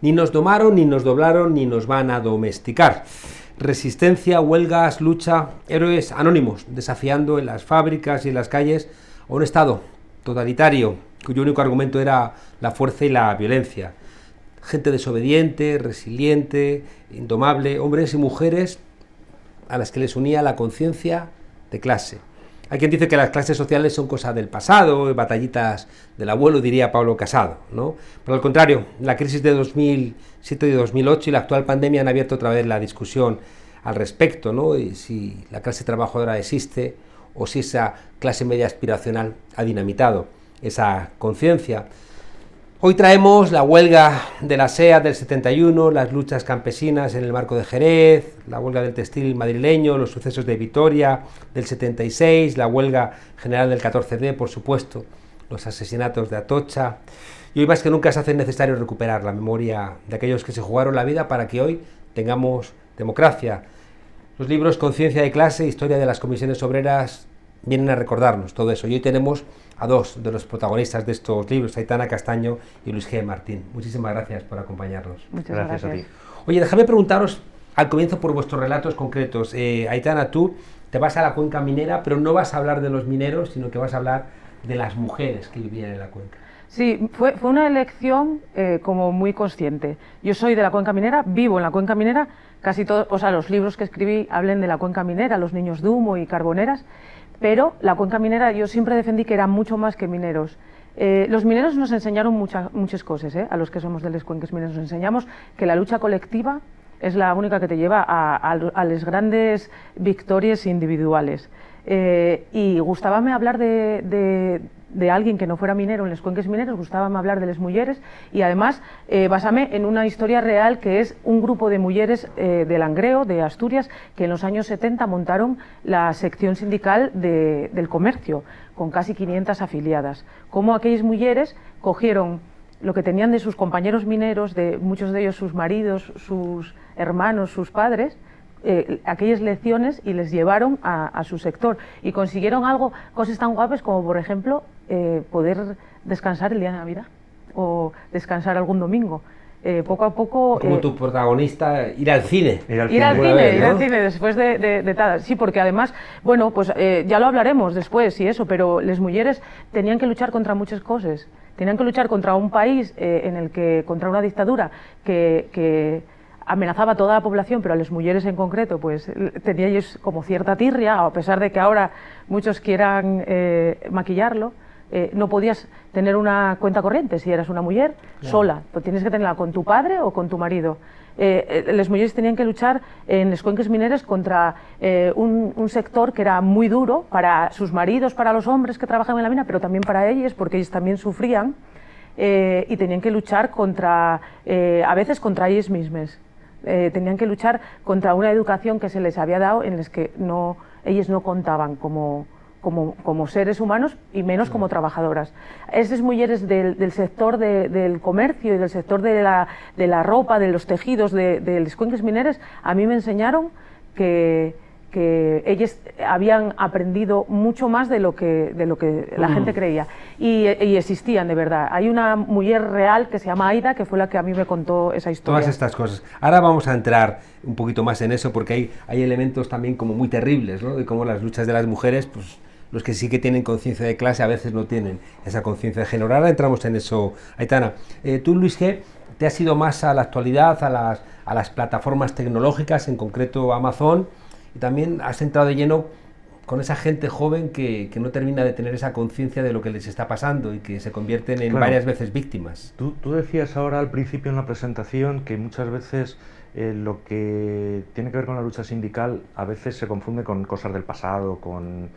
Ni nos domaron, ni nos doblaron, ni nos van a domesticar. Resistencia, huelgas, lucha, héroes anónimos, desafiando en las fábricas y en las calles a un Estado totalitario, cuyo único argumento era la fuerza y la violencia. Gente desobediente, resiliente, indomable, hombres y mujeres a las que les unía la conciencia de clase. Hay quien dice que las clases sociales son cosa del pasado, batallitas del abuelo, diría Pablo Casado, ¿no? Pero al contrario, la crisis de 2007 y 2008 y la actual pandemia han abierto otra vez la discusión al respecto, ¿no? Y si la clase trabajadora existe o si esa clase media aspiracional ha dinamitado esa conciencia. Hoy traemos la huelga de la SEA del 71, las luchas campesinas en el marco de Jerez, la huelga del textil madrileño, los sucesos de Vitoria del 76, la huelga general del 14D, por supuesto, los asesinatos de Atocha. Y hoy más que nunca se hace necesario recuperar la memoria de aquellos que se jugaron la vida para que hoy tengamos democracia. Los libros Conciencia de clase, Historia de las comisiones obreras vienen a recordarnos todo eso. Y hoy tenemos a dos de los protagonistas de estos libros, Aitana Castaño y Luis G. Martín. Muchísimas gracias por acompañarnos. Muchas gracias a ti. Oye, déjame preguntaros al comienzo por vuestros relatos concretos. Aitana, tú te vas a la cuenca minera, pero no vas a hablar de los mineros, sino que vas a hablar de las mujeres que vivían en la cuenca. Sí, fue una elección como muy consciente. Yo soy de la cuenca minera, vivo en la cuenca minera, casi todos, o sea, los libros que escribí hablen de la cuenca minera, Los niños de humo y Carboneras, pero la cuenca minera yo siempre defendí que era mucho más que mineros. Los mineros nos enseñaron muchas cosas, a los que somos de las cuencas mineras. Nos enseñamos que la lucha colectiva es la única que te lleva a las grandes victorias individuales. Y gustábame hablar de alguien que no fuera minero en las cuencas mineras, gustábame hablar de las mujeres y además basame en una historia real que es un grupo de mujeres de Langreo, de Asturias, que en los años 70 montaron la sección sindical del comercio, con casi 500 afiliadas. Cómo aquellas mujeres cogieron lo que tenían de sus compañeros mineros, de muchos de ellos sus maridos, sus hermanos, sus padres, aquellas lecciones y les llevaron a su sector y consiguieron cosas tan guapas como por ejemplo poder descansar el día de Navidad o descansar algún domingo. Poco a poco... Como tu protagonista, ir al cine. Ir al cine después de tal. Sí, porque además, bueno, pues ya lo hablaremos después y eso, pero las mujeres tenían que luchar contra muchas cosas. Tenían que luchar contra un país contra una dictadura que amenazaba a toda la población, pero a las mujeres en concreto, pues tenía ellos como cierta tirria, a pesar de que ahora muchos quieran maquillarlo. No podías tener una cuenta corriente si eras una mujer sola, pues tienes que tenerla con tu padre o con tu marido. Las mujeres tenían que luchar en las cuencas mineras contra un sector que era muy duro para sus maridos, para los hombres que trabajaban en la mina, pero también para ellas, porque ellos también sufrían y tenían que luchar a veces contra ellas mismas. Tenían que luchar contra una educación que se les había dado en las que ellas no contaban como seres humanos y menos como trabajadoras. Esas mujeres del sector del comercio y del sector de la ropa, de los tejidos, de las cuencas mineras, a mí me enseñaron que ellas habían aprendido mucho más de lo que la gente creía y existían de verdad. Hay una mujer real que se llama Aida, que fue la que a mí me contó esa historia. Todas estas cosas. Ahora vamos a entrar un poquito más en eso porque hay elementos también como muy terribles, ¿no? De cómo las luchas de las mujeres, pues los que sí que tienen conciencia de clase a veces no tienen esa conciencia de género. Ahora entramos en eso, Aitana. Tú, Luis G., te has ido más a la actualidad, a las plataformas tecnológicas, en concreto Amazon, y también has entrado de lleno con esa gente joven que no termina de tener esa conciencia de lo que les está pasando y que se convierten en varias veces víctimas. Tú decías ahora al principio en la presentación que muchas veces lo que tiene que ver con la lucha sindical a veces se confunde con cosas del pasado, con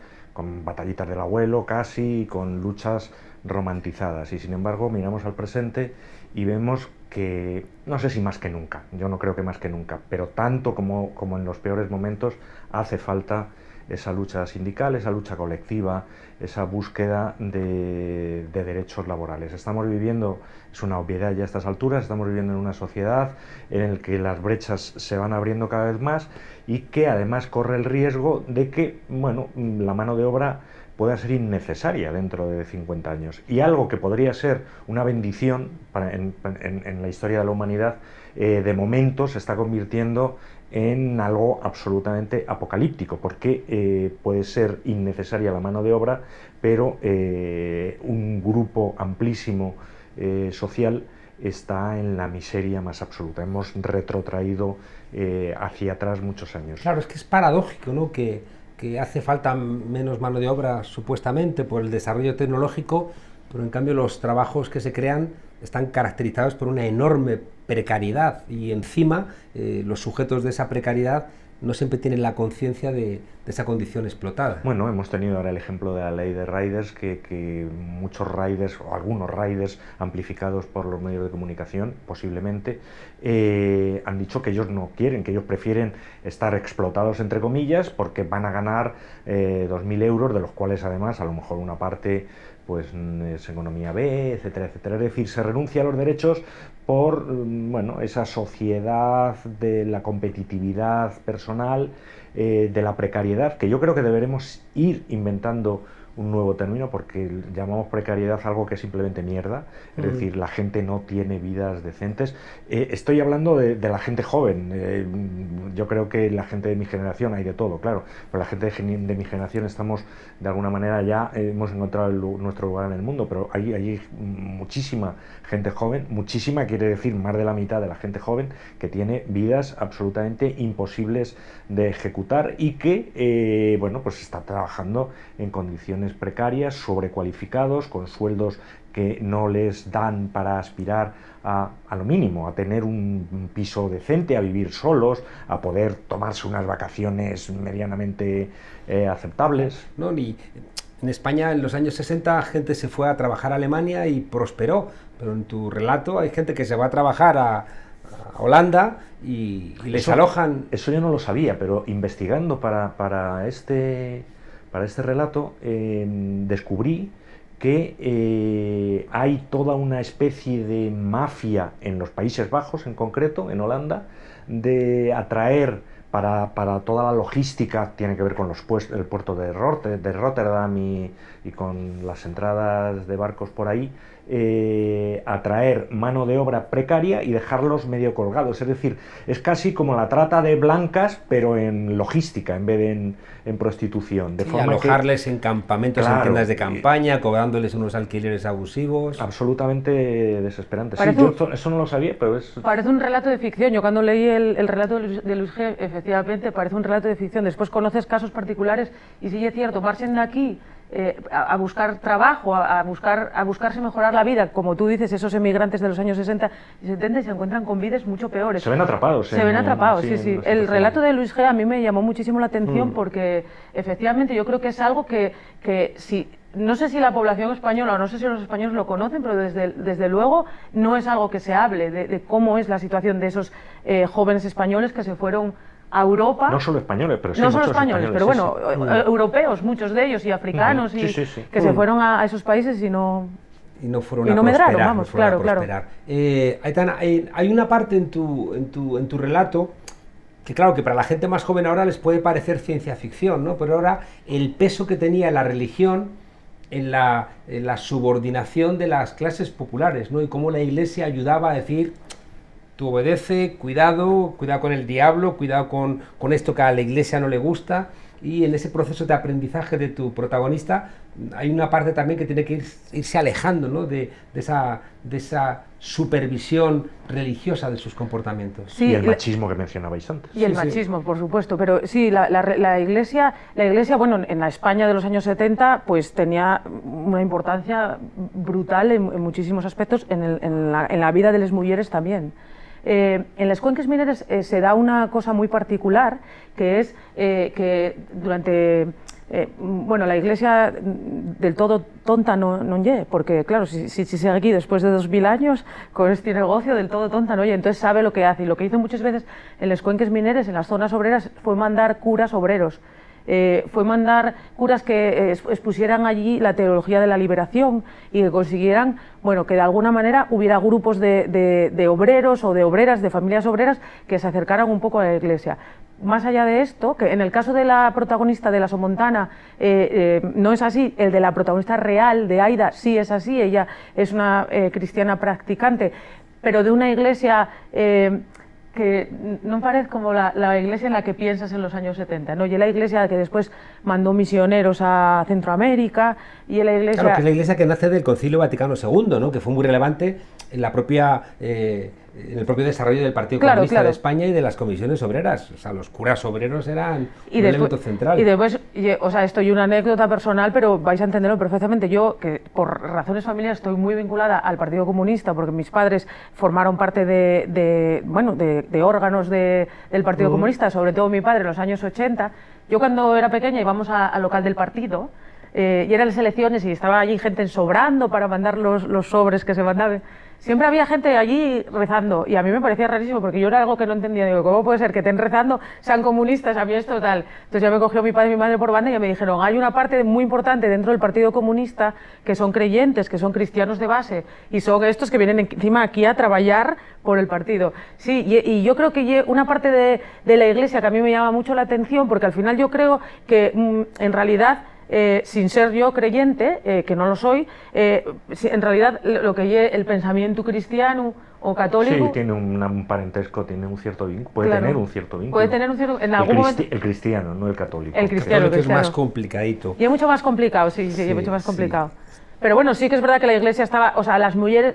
batallitas del abuelo casi, con luchas romantizadas, y sin embargo miramos al presente y vemos que, no sé si más que nunca, yo no creo que más que nunca, pero tanto como en los peores momentos hace falta esa lucha sindical, esa lucha colectiva, esa búsqueda de derechos laborales. Estamos viviendo, es una obviedad ya a estas alturas, estamos viviendo en una sociedad en la que las brechas se van abriendo cada vez más y que además corre el riesgo de que, bueno, la mano de obra pueda ser innecesaria dentro de 50 años. Y algo que podría ser una bendición en la historia de la humanidad, de momento se está convirtiendo en algo absolutamente apocalíptico, porque puede ser innecesaria la mano de obra, pero un grupo amplísimo social está en la miseria más absoluta. Hemos retrotraído hacia atrás muchos años. Claro, es que es paradójico, ¿no? Que hace falta menos mano de obra supuestamente por el desarrollo tecnológico, pero en cambio los trabajos que se crean están caracterizados por una enorme precariedad y encima los sujetos de esa precariedad no siempre tienen la conciencia de esa condición explotada. Bueno, hemos tenido ahora el ejemplo de la ley de riders, que muchos riders, o algunos riders amplificados por los medios de comunicación, posiblemente, han dicho que ellos no quieren, que ellos prefieren estar explotados, entre comillas, porque van a ganar 2.000 euros, de los cuales además a lo mejor una parte pues es economía B, etcétera, etcétera. Es decir, se renuncia a los derechos por bueno, esa sociedad de la competitividad personal, de la precariedad, que yo creo que deberemos ir inventando un nuevo término, porque llamamos precariedad algo que es simplemente mierda, es decir, la gente no tiene vidas decentes. Estoy hablando de la gente joven, yo creo que la gente de mi generación, hay de todo, claro, pero la gente de mi generación estamos, de alguna manera, ya hemos encontrado nuestro lugar en el mundo, pero hay muchísima gente joven, muchísima quiere decir más de la mitad de la gente joven, que tiene vidas absolutamente imposibles de ejecutar y que, bueno, pues está trabajando en condiciones precarias, sobrecualificados, con sueldos que no les dan para aspirar a lo mínimo, a tener un piso decente, a vivir solos, a poder tomarse unas vacaciones medianamente aceptables. No, en España en los años 60 gente se fue a trabajar a Alemania y prosperó, pero en tu relato hay gente que se va a trabajar a Holanda y les alojan. Eso yo no lo sabía, pero investigando para este relato descubrí que hay toda una especie de mafia en los Países Bajos, en concreto, en Holanda, de atraer para toda la logística, tiene que ver con el puerto de Rotterdam y con las entradas de barcos por ahí, atraer mano de obra precaria y dejarlos medio colgados. Es decir, es casi como la trata de blancas, pero en logística en vez de en prostitución. De forma alojarles en campamentos, claro, en tiendas de campaña, cobrándoles unos alquileres abusivos. Absolutamente desesperante. Sí, yo eso no lo sabía, pero es... Parece un relato de ficción. Yo cuando leí el relato de Luis G, efectivamente parece un relato de ficción. Después conoces casos particulares y sí es cierto, marchen de aquí a buscar trabajo, a buscarse mejorar la vida, como tú dices, esos emigrantes de los años 60 y 70, y se encuentran con vidas mucho peores. Se ven atrapados. Se ven atrapados, sí. El relato de Luis G a mí me llamó muchísimo la atención porque efectivamente yo creo que es algo que si... No sé si la población española o no sé si los españoles lo conocen, pero desde luego no es algo que se hable de cómo es la situación de esos jóvenes españoles que se fueron a Europa. No solo españoles, pero sí. No solo españoles, pero bueno, europeos, muchos de ellos, y africanos, y que se fueron a esos países y no fueron a prosperar. Medraron, vamos, claro. Aitana, hay una parte en tu relato que claro, que para la gente más joven ahora les puede parecer ciencia ficción, ¿no? Pero ahora el peso que tenía la religión en la subordinación de las clases populares, ¿no? Y cómo la Iglesia ayudaba a decir: tú obedece, cuidado con el diablo, cuidado con esto que a la Iglesia no le gusta. Y en ese proceso de aprendizaje de tu protagonista hay una parte también que tiene que irse alejando, ¿no? de esa supervisión religiosa de sus comportamientos. Sí, y el machismo que mencionabais antes. Y el machismo, por supuesto, pero sí, la Iglesia, bueno, en la España de los años 70, pues tenía una importancia brutal en muchísimos aspectos, en la vida de las mujeres también. En las cuenques mineras se da una cosa muy particular, que es que durante... bueno, la Iglesia del todo tonta no lle, porque claro, si sigue aquí después de 2000 años con este negocio, del todo tonta no lle, entonces sabe lo que hace, y lo que hizo muchas veces en las cuenques mineras, en las zonas obreras, fue mandar curas obreros fue mandar curas que expusieran allí la teología de la liberación y que consiguieran, bueno, que de alguna manera hubiera grupos de obreros o de obreras, de familias obreras, que se acercaran un poco a la Iglesia. Más allá de esto, que en el caso de la protagonista de La Somontana no es así, el de la protagonista real, de Aida, sí es así, ella es una cristiana practicante, pero de una iglesia que no parece como la iglesia en la que piensas en los años 70, ¿no? Y la iglesia que después mandó misioneros a Centroamérica, y la iglesia... Claro, que es la iglesia que nace del Concilio Vaticano II, ¿no? Que fue muy relevante en la propia... en el propio desarrollo del Partido Comunista de España y de las comisiones obreras. O sea, los curas obreros eran un elemento central. Y después, o sea, esto y una anécdota personal, pero vais a entenderlo perfectamente. Yo, que por razones familiares estoy muy vinculada al Partido Comunista, porque mis padres formaron parte de órganos del Partido Comunista, sobre todo mi padre en los años 80. Yo cuando era pequeña íbamos al local del partido, y eran las elecciones y estaba allí gente sobrando para mandar los sobres que se mandaban. Siempre había gente allí rezando y a mí me parecía rarísimo porque yo era algo que no entendía. Digo, ¿cómo puede ser que estén rezando, sean comunistas, a mí esto tal? Entonces ya me cogió mi padre y mi madre por banda y me dijeron, hay una parte muy importante dentro del Partido Comunista que son creyentes, que son cristianos de base y son estos que vienen encima aquí a trabajar por el partido. Sí, y yo creo que una parte de la iglesia que a mí me llama mucho la atención, porque al final yo creo que en realidad... sin ser yo creyente, que no lo soy, en realidad lo que es el pensamiento cristiano o católico... Sí, tiene un parentesco, tiene un cierto vínculo, puede tener un cierto vínculo. Puede tener un cierto... En algún momento... El cristiano, no el católico. El cristiano, el católico es más complicadito. Y es mucho más complicado, sí, es mucho más complicado. Sí. Pero bueno, sí que es verdad que la Iglesia estaba... O sea, las mujeres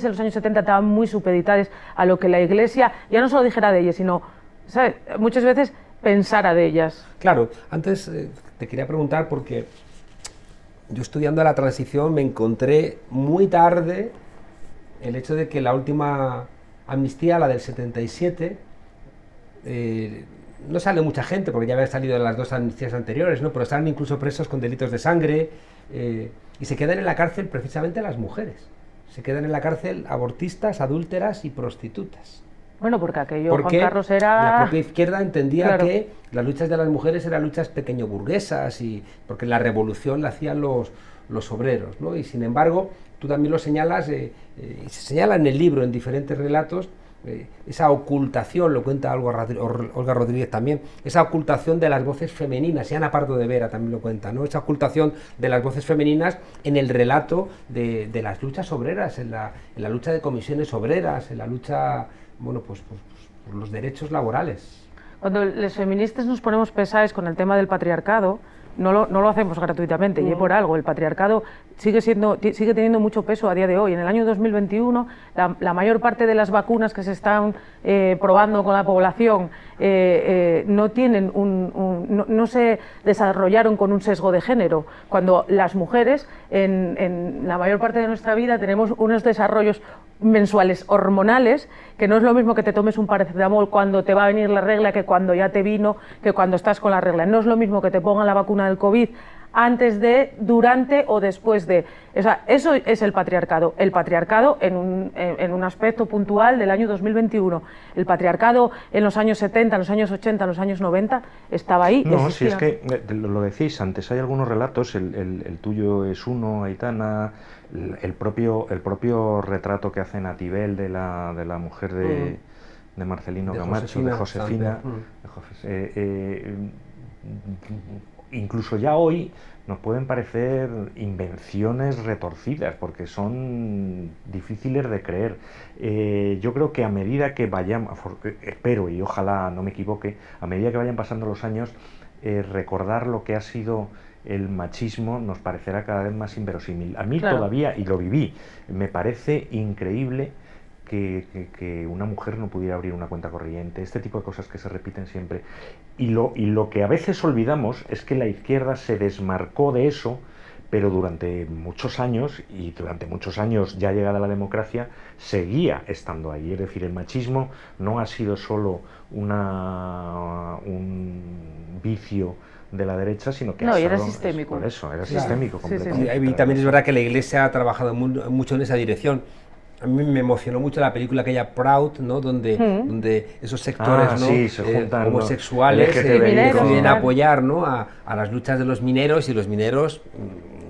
en los años 70 estaban muy supeditadas a lo que la Iglesia, ya no solo dijera de ellas, sino, ¿sabes? Muchas veces pensara de ellas. Claro, antes te quería preguntar porque yo estudiando la transición me encontré muy tarde el hecho de que la última amnistía, la del 77, no sale mucha gente porque ya habían salido las dos amnistías anteriores, ¿no? Pero estaban incluso presos con delitos de sangre y se quedan en la cárcel precisamente las mujeres. Se quedan en la cárcel abortistas, adúlteras y prostitutas. Bueno, porque Juan Carlos era... La propia izquierda entendía que las luchas de las mujeres eran luchas pequeño-burguesas y porque la revolución la hacían los obreros, ¿no? Y sin embargo, tú también lo señalas, y se señala en el libro, en diferentes relatos, esa ocultación, lo cuenta Olga Rodríguez también, esa ocultación de las voces femeninas, y Ana Pardo de Vera también lo cuenta, ¿no? Esa ocultación de las voces femeninas en el relato de las luchas obreras, en la lucha de comisiones obreras, en la lucha... Bueno, pues por los derechos laborales. Cuando los feministas nos ponemos pesados con el tema del patriarcado, no lo hacemos gratuitamente, y por algo. El patriarcado sigue teniendo mucho peso a día de hoy. En el año 2021, la mayor parte de las vacunas que se están probando con la población no se desarrollaron con un sesgo de género, cuando las mujeres en la mayor parte de nuestra vida tenemos unos desarrollos mensuales hormonales, que no es lo mismo que te tomes un paracetamol cuando te va a venir la regla que cuando ya te vino, que cuando estás con la regla. No es lo mismo que te pongan la vacuna del COVID antes de, durante o después de. O sea, eso es el patriarcado. El patriarcado en un aspecto puntual del año 2021. El patriarcado en los años 70, en los años 80, en los años 90 estaba ahí. No, si es que lo decís antes, hay algunos relatos, el tuyo es uno, Aitana, el propio retrato que hace Natibel de la mujer de Marcelino Camacho, de Josefina. Incluso ya hoy nos pueden parecer invenciones retorcidas porque son difíciles de creer. Yo creo que a medida que espero y ojalá no me equivoque, a medida que vayan pasando los años, recordar lo que ha sido el machismo nos parecerá cada vez más inverosímil. A mí todavía, y lo viví, me parece increíble que una mujer no pudiera abrir una cuenta corriente, este tipo de cosas que se repiten siempre. Y lo que a veces olvidamos es que la izquierda se desmarcó de eso, pero durante muchos años, y durante muchos años ya llegada la democracia, seguía estando ahí. Es decir, el machismo no ha sido solo un vicio de la derecha, sino que era sistémico. Por eso, era sistémico completamente. Y también es verdad que la Iglesia ha trabajado mucho en esa dirección. A mí me emocionó mucho la película aquella Proud, ¿no? Donde esos sectores, ¿no? Sí, se juntan, homosexuales deciden ¿no? apoyar, ¿no? a las luchas de los mineros, y los mineros,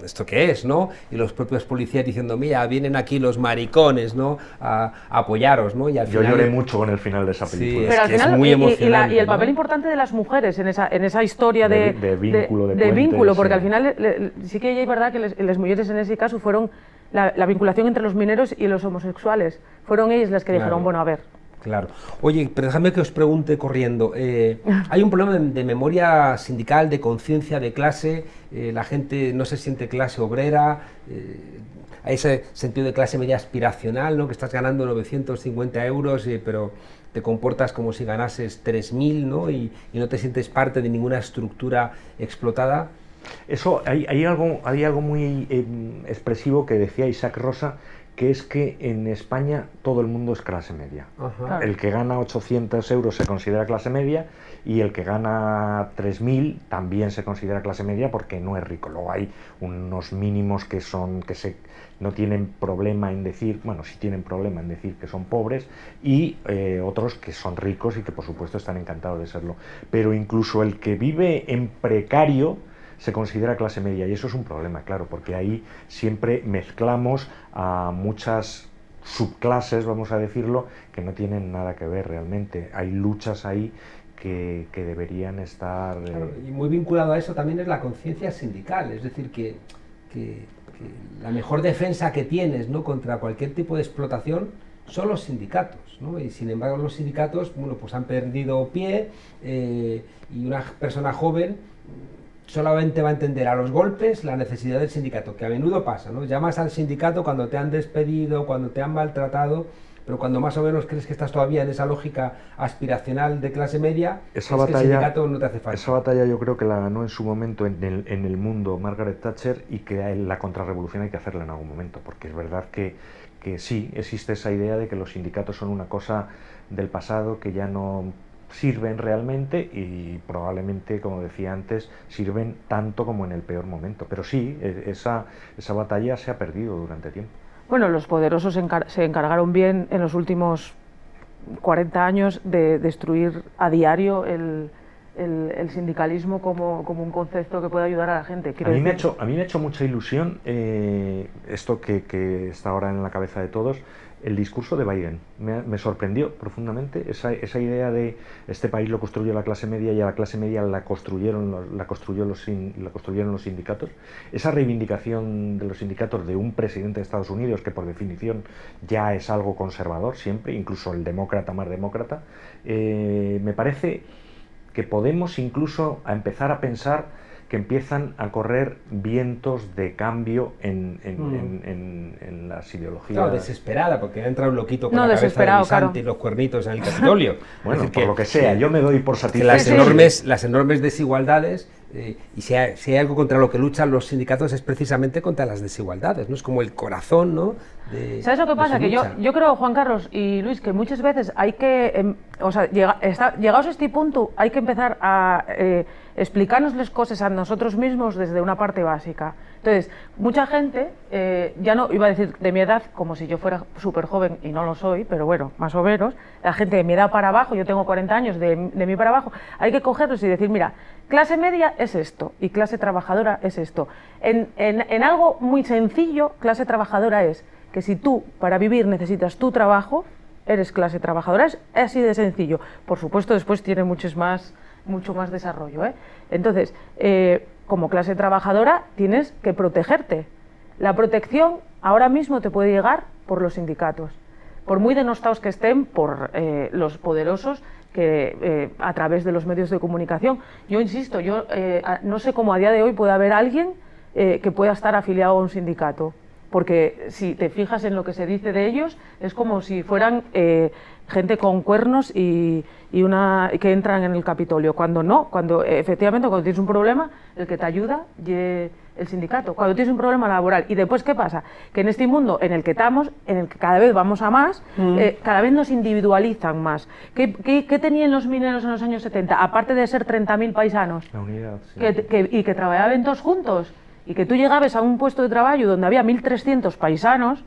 ¿esto qué es, no? Y los propios policías diciendo, mira, vienen aquí los maricones, ¿no? A apoyaros, ¿no? Y al Yo final, lloré mucho con el final de esa película. Sí, pero al final, es muy emocionante, y el papel ¿no? importante de las mujeres en esa historia de vínculo, de vínculo, sí. porque al final sí que es verdad que las mujeres en ese caso fueron la vinculación entre los mineros y los homosexuales. Fueron ellas las que dijeron, bueno, a ver. Claro. Oye, pero dejadme que os pregunte corriendo. Hay un problema de memoria sindical, de conciencia de clase. La gente no se siente clase obrera. Hay ese sentido de clase media aspiracional, ¿no? Que estás ganando 950 euros, pero te comportas como si ganases 3.000, ¿no? Y no te sientes parte de ninguna estructura explotada. Eso, hay algo muy expresivo que decía Isaac Rosa, que es que en España todo el mundo es clase media. Ajá. El que gana 800 euros se considera clase media, y el que gana 3.000 también se considera clase media porque no es rico. Luego hay unos mínimos que no tienen problema en decir, bueno, sí tienen problema en decir que son pobres, y otros que son ricos y que por supuesto están encantados de serlo. Pero incluso el que vive en precario se considera clase media, y eso es un problema, claro, porque ahí siempre mezclamos a muchas subclases, vamos a decirlo, que no tienen nada que ver realmente. Hay luchas ahí que deberían estar... Claro, y muy vinculado a eso también es la conciencia sindical, es decir, que la mejor defensa que tienes, ¿no? Contra cualquier tipo de explotación son los sindicatos, ¿no? Y sin embargo los sindicatos, bueno, pues han perdido pie, y una persona joven solamente va a entender a los golpes la necesidad del sindicato, que a menudo pasa, ¿no? Llamas al sindicato cuando te han despedido, cuando te han maltratado, pero cuando más o menos crees que estás todavía en esa lógica aspiracional de clase media, que el sindicato no te hace falta. Esa batalla yo creo que la ganó en su momento en el mundo Margaret Thatcher, y que la contrarrevolución hay que hacerla en algún momento, porque es verdad que sí, existe esa idea de que los sindicatos son una cosa del pasado, que ya no sirven realmente, y probablemente, como decía antes, sirven tanto como en el peor momento. Pero sí, esa batalla se ha perdido durante tiempo. Bueno, los poderosos se encargaron bien en los últimos 40 años de destruir a diario el sindicalismo como un concepto que puede ayudar a la gente. A mí me ha hecho mucha ilusión esto que está ahora en la cabeza de todos, el discurso de Biden. Me sorprendió profundamente esa idea de este país lo construyó la clase media, y a la clase media la construyeron los sindicatos. Esa reivindicación de los sindicatos de un presidente de Estados Unidos, que por definición ya es algo conservador siempre, incluso el demócrata más demócrata, me parece que podemos incluso empezar a pensar que empiezan a correr vientos de cambio en las ideologías. Claro, desesperada, porque ha entrado un loquito con la cabeza de guisante y los cuernitos en el Capitolio. Bueno, por lo que sea, yo me doy por satisfecho. Las enormes desigualdades, y si hay algo contra lo que luchan los sindicatos, es precisamente contra las desigualdades, ¿no? Es como el corazón, ¿no? ¿Sabes lo que pasa? Que yo creo, Juan Carlos y Luis, que muchas veces hay que, llegados a este punto, hay que empezar a explicarnos las cosas a nosotros mismos desde una parte básica. Entonces, mucha gente, ya no iba a decir de mi edad, como si yo fuera súper joven, y no lo soy, pero bueno, más o menos, la gente de mi edad para abajo, yo tengo 40 años, de mí para abajo, hay que cogerlos y decir, mira, clase media es esto, y clase trabajadora es esto. En algo muy sencillo, clase trabajadora es que si tú, para vivir, necesitas tu trabajo, eres clase trabajadora, es así de sencillo. Por supuesto, después tiene mucho más desarrollo, ¿eh? Entonces, como clase trabajadora tienes que protegerte. La protección ahora mismo te puede llegar por los sindicatos, por muy denostados que estén por los poderosos que a través de los medios de comunicación. Yo insisto, no sé cómo a día de hoy puede haber alguien que pueda estar afiliado a un sindicato, porque si te fijas en lo que se dice de ellos, es como si fueran gente con cuernos y que entran en el Capitolio, cuando no, efectivamente cuando tienes un problema, el que te ayuda es el sindicato, cuando tienes un problema laboral. Y después, ¿qué pasa? Que en este mundo en el que estamos, en el que cada vez vamos a más, cada vez nos individualizan más. ¿Qué tenían los mineros en los años 70? Aparte de ser 30.000 paisanos, la unidad, sí. y que trabajaban todos juntos, y que tú llegabas a un puesto de trabajo donde había 1.300 paisanos,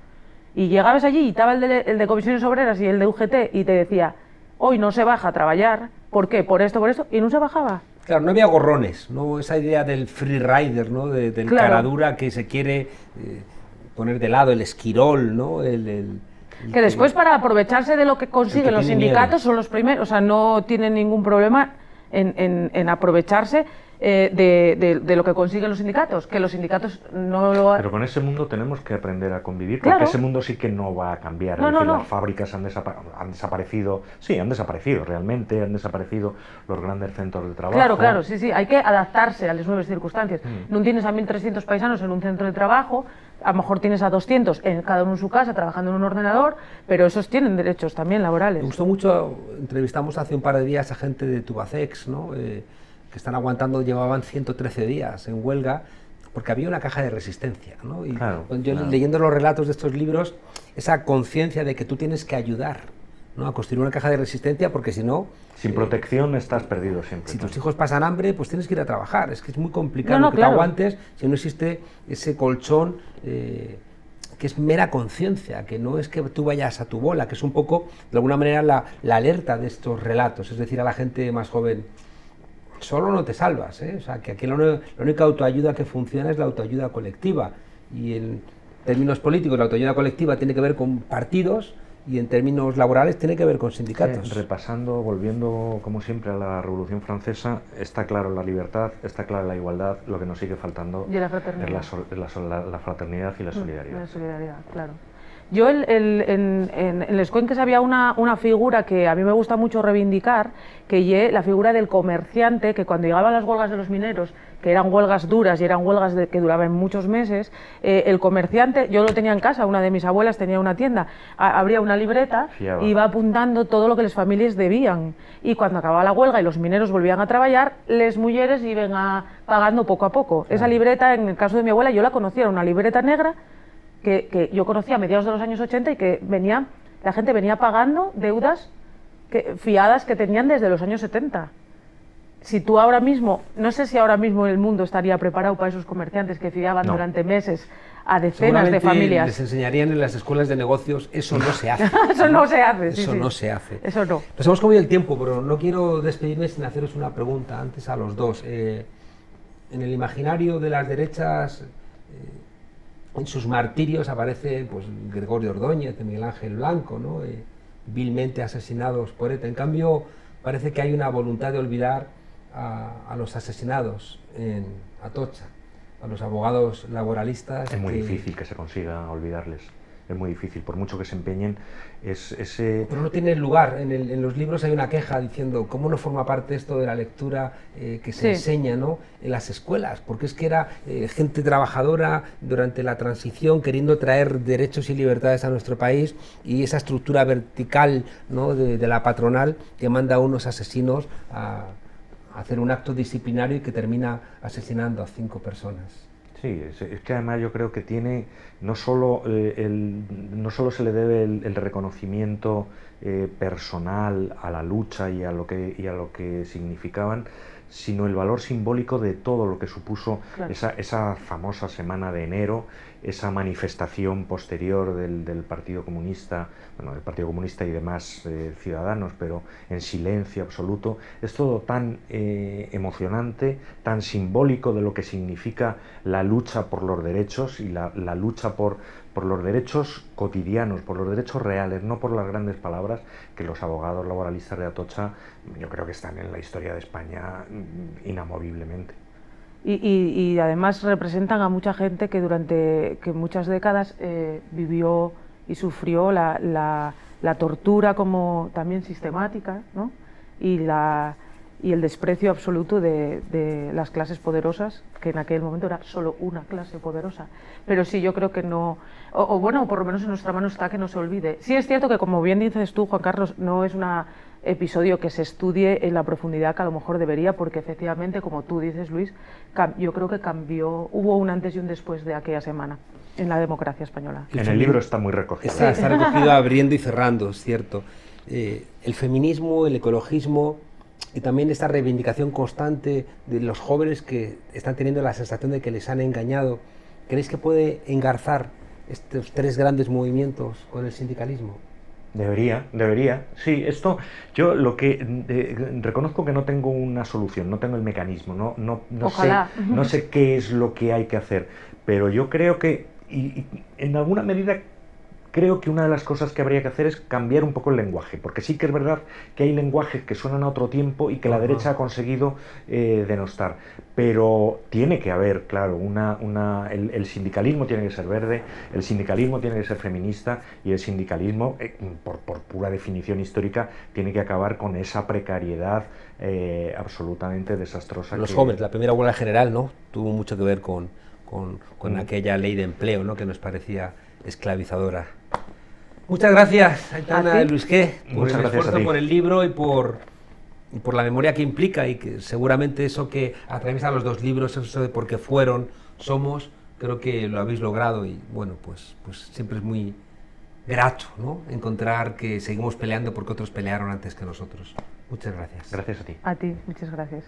Y llegabas allí y estaba el de Comisiones Obreras y el de UGT y te decía, hoy no se baja a trabajar, ¿por qué? Por esto, y no se bajaba. Claro, no había gorrones, ¿no? Esa idea del free rider, ¿no? Del Claro. caradura que se quiere poner de lado, el esquirol, ¿no? Que después, para aprovecharse de lo que consiguen los sindicatos, miedo. son los primeros, o sea, no tienen ningún problema en aprovecharse de lo que consiguen los sindicatos, que los sindicatos no lo... Pero con ese mundo tenemos que aprender a convivir, Claro. porque ese mundo sí que no va a cambiar. No, Es decir, no, no. las fábricas han desaparecido, sí, han desaparecido realmente, han desaparecido los grandes centros de trabajo. Claro, sí, hay que adaptarse a las nuevas circunstancias. No tienes a 1.300 paisanos en un centro de trabajo, a lo mejor tienes a 200 cada uno en su casa trabajando en un ordenador, pero esos tienen derechos también laborales. Me gustó mucho, entrevistamos hace un par de días a gente de Tubacex, ¿no? Que están aguantando, llevaban 113 días en huelga, porque había una caja de resistencia, ¿no? Y claro, yo leyendo los relatos de estos libros, esa conciencia de que tú tienes que ayudar, ¿no? A construir una caja de resistencia, porque si no... Sin protección estás perdido siempre. Si tus hijos pasan hambre, pues tienes que ir a trabajar. Es que es muy complicado que claro. te aguantes si no existe ese colchón que es mera conciencia, que no es que tú vayas a tu bola, que es un poco, de alguna manera, la alerta de estos relatos. Es decir, a la gente más joven, solo no te salvas, ¿eh? O sea, que aquí la única autoayuda que funciona es la autoayuda colectiva. Y en términos políticos, la autoayuda colectiva tiene que ver con partidos, y en términos laborales tiene que ver con sindicatos. Repasando, volviendo como siempre a la Revolución Francesa, está claro la libertad, está clara la igualdad, lo que nos sigue faltando Y la fraternidad. es la fraternidad y la solidaridad. La solidaridad, claro. Yo en Les Cuenques había una figura que a mí me gusta mucho reivindicar, que es la figura del comerciante, que cuando llegaban las huelgas de los mineros, que eran huelgas duras y eran huelgas que duraban muchos meses, el comerciante, yo lo tenía en casa, una de mis abuelas tenía una tienda, abría una libreta Fiaba. y iba apuntando todo lo que las familias debían. Y cuando acababa la huelga y los mineros volvían a trabajar, les mujeres iban pagando poco a poco. Esa libreta, en el caso de mi abuela, yo la conocía, era una libreta negra, que yo conocía a mediados de los años 80 y que la gente venía pagando deudas fiadas que tenían desde los años 70. Si tú ahora mismo, no sé si ahora mismo el mundo estaría preparado para esos comerciantes que fiaban durante meses a decenas de familias. Les enseñarían en las escuelas de negocios, eso no se hace. Eso no se hace, sí, Eso sí. no se hace. Eso no. Nos hemos comido el tiempo, pero no quiero despedirme sin haceros una pregunta antes a los dos. En el imaginario de las derechas, en sus martirios aparece pues Gregorio Ordóñez, Miguel Ángel Blanco, ¿no? Vilmente asesinados por ETA. En cambio, parece que hay una voluntad de olvidar a los asesinados en Atocha, a los abogados laboralistas. Es muy difícil que se consiga olvidarles. Es muy difícil, por mucho que se empeñen, Pero no tiene lugar. En los libros hay una queja diciendo cómo no forma parte esto de la lectura que se enseña, ¿no? En las escuelas, porque es que era gente trabajadora durante la transición queriendo traer derechos y libertades a nuestro país, y esa estructura vertical, ¿no? de la patronal que manda a unos asesinos a hacer un acto disciplinario y que termina asesinando a 5 personas. Sí, es que además yo creo que tiene, no solo se le debe el reconocimiento personal a la lucha y a lo que significaban, sino el valor simbólico de todo lo que supuso esa famosa semana de enero, esa manifestación posterior del Partido Comunista, bueno, del Partido Comunista y demás ciudadanos, pero en silencio absoluto. Es todo tan emocionante, tan simbólico de lo que significa la lucha por los derechos y la lucha por los derechos cotidianos, por los derechos reales, no por las grandes palabras, que los abogados laboralistas de Atocha yo creo que están en la historia de España inamoviblemente. Y además representan a mucha gente que durante muchas décadas vivió y sufrió la tortura como también sistemática, ¿no? y el desprecio absoluto de las clases poderosas, que en aquel momento era solo una clase poderosa. Pero sí, yo creo que no, bueno, por lo menos en nuestra mano está que no se olvide. Sí es cierto que, como bien dices tú, Juan Carlos, no es un episodio que se estudie en la profundidad que a lo mejor debería, porque efectivamente, como tú dices, Luis, yo creo que hubo un antes y un después de aquella semana en la democracia española. En el libro está muy recogido. Está recogido abriendo y cerrando, es cierto. El feminismo, el ecologismo y también esta reivindicación constante de los jóvenes que están teniendo la sensación de que les han engañado, ¿creéis que puede engarzar estos tres grandes movimientos con el sindicalismo? Debería. Sí, esto yo lo que reconozco que no tengo una solución, no tengo el mecanismo, no sé qué es lo que hay que hacer, pero yo creo que, y en alguna medida creo que una de las cosas que habría que hacer es cambiar un poco el lenguaje, porque sí que es verdad que hay lenguajes que suenan a otro tiempo y que la derecha ha conseguido denostar, pero tiene que haber, claro, el sindicalismo tiene que ser verde, el sindicalismo tiene que ser feminista y el sindicalismo, por pura definición histórica, tiene que acabar con esa precariedad absolutamente desastrosa. Los jóvenes, la primera huelga general, ¿no?, tuvo mucho que ver con aquella ley de empleo, ¿no?, que nos parecía esclavizadora. Muchas gracias, Aitana Luisqué, por el esfuerzo, por el libro y por la memoria que implica, y que seguramente eso que atraviesa los dos libros, eso de por qué fueron, somos, creo que lo habéis logrado, y bueno, pues siempre es muy grato, ¿no?, encontrar que seguimos peleando porque otros pelearon antes que nosotros. Muchas gracias. Gracias a ti. A ti, muchas gracias.